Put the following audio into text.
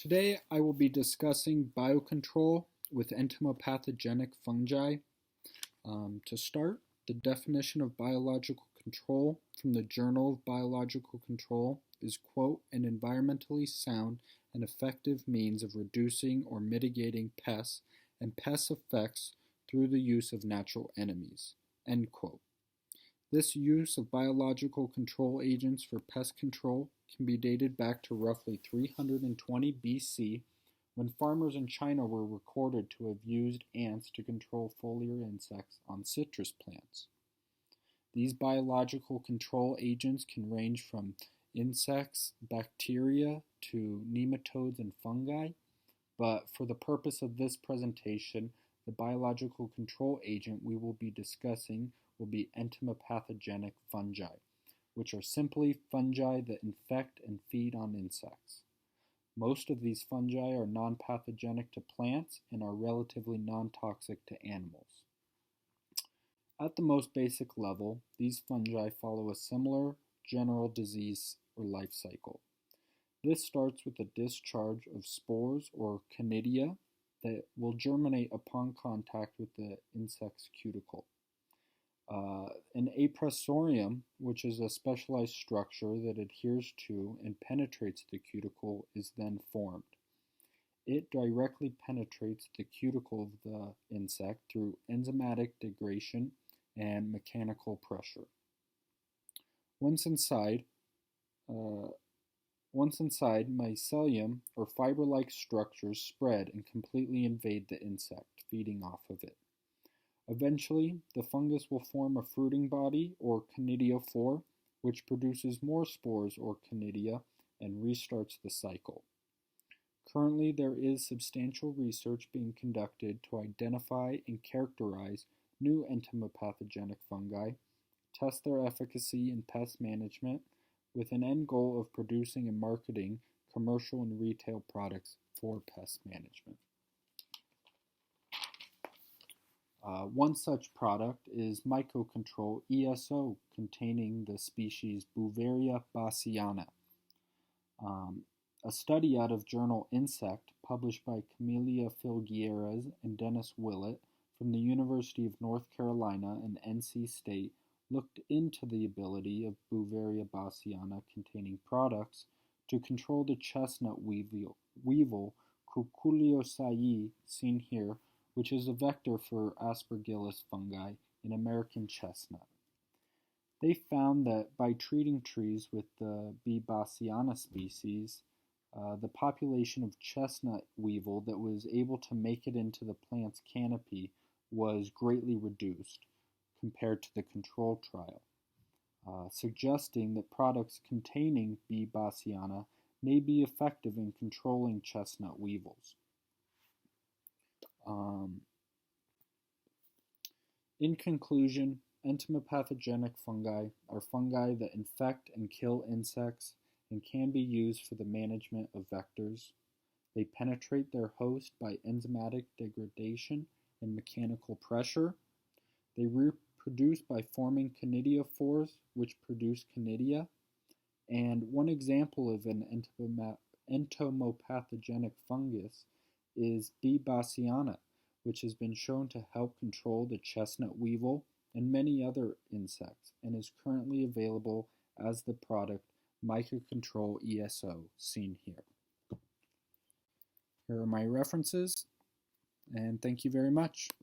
Today I will be discussing biocontrol with entomopathogenic fungi. To start, the definition of biological control from the Journal of Biological Control is, quote, an environmentally sound and effective means of reducing or mitigating pests and pest effects through the use of natural enemies, end quote. This use of biological control agents for pest control can be dated back to roughly 320 BC, when farmers in China were recorded to have used ants to control foliar insects on citrus plants. These biological control agents can range from insects, bacteria, to nematodes and fungi, but for the purpose of this presentation, the biological control agent we will be discussing will be entomopathogenic fungi, which are simply fungi that infect and feed on insects. Most of these fungi are non-pathogenic to plants and are relatively non-toxic to animals. At the most basic level, these fungi follow a similar general disease or life cycle. This starts with the discharge of spores or conidia that will germinate upon contact with the insect's cuticle. An apressorium, which is a specialized structure that adheres to and penetrates the cuticle, is then formed. It directly penetrates the cuticle of the insect through enzymatic degradation and mechanical pressure. Once inside, mycelium or fiber-like structures spread and completely invade the insect, feeding off of it. Eventually, the fungus will form a fruiting body or conidiophore, which produces more spores or conidia and restarts the cycle. Currently, there is substantial research being conducted to identify and characterize new entomopathogenic fungi, test their efficacy in pest management, with an end goal of producing and marketing commercial and retail products for pest management. One such product is Mycocontrol ESO, containing the species Beauveria bassiana. A study out of journal Insect, published by Camelia Filgueres and Dennis Willett from the University of North Carolina and NC State, looked into the ability of Beauveria bassiana containing products to control the chestnut weevil Cuculiosaiae, seen here, which is a vector for Aspergillus fungi in American chestnut. They found that by treating trees with the B. bassiana species, the population of chestnut weevil that was able to make it into the plant's canopy was greatly reduced compared to the control trial, suggesting that products containing B. bassiana may be effective in controlling chestnut weevils. In conclusion, entomopathogenic fungi are fungi that infect and kill insects and can be used for the management of vectors. They penetrate their host by enzymatic degradation and mechanical pressure. They reproduce by forming conidiophores, which produce conidia. And one example of an entomopathogenic fungus is B. bassiana, which has been shown to help control the chestnut weevil and many other insects, and is currently available as the product Mycocontrol ESO, seen here. Here are my references, and thank you very much.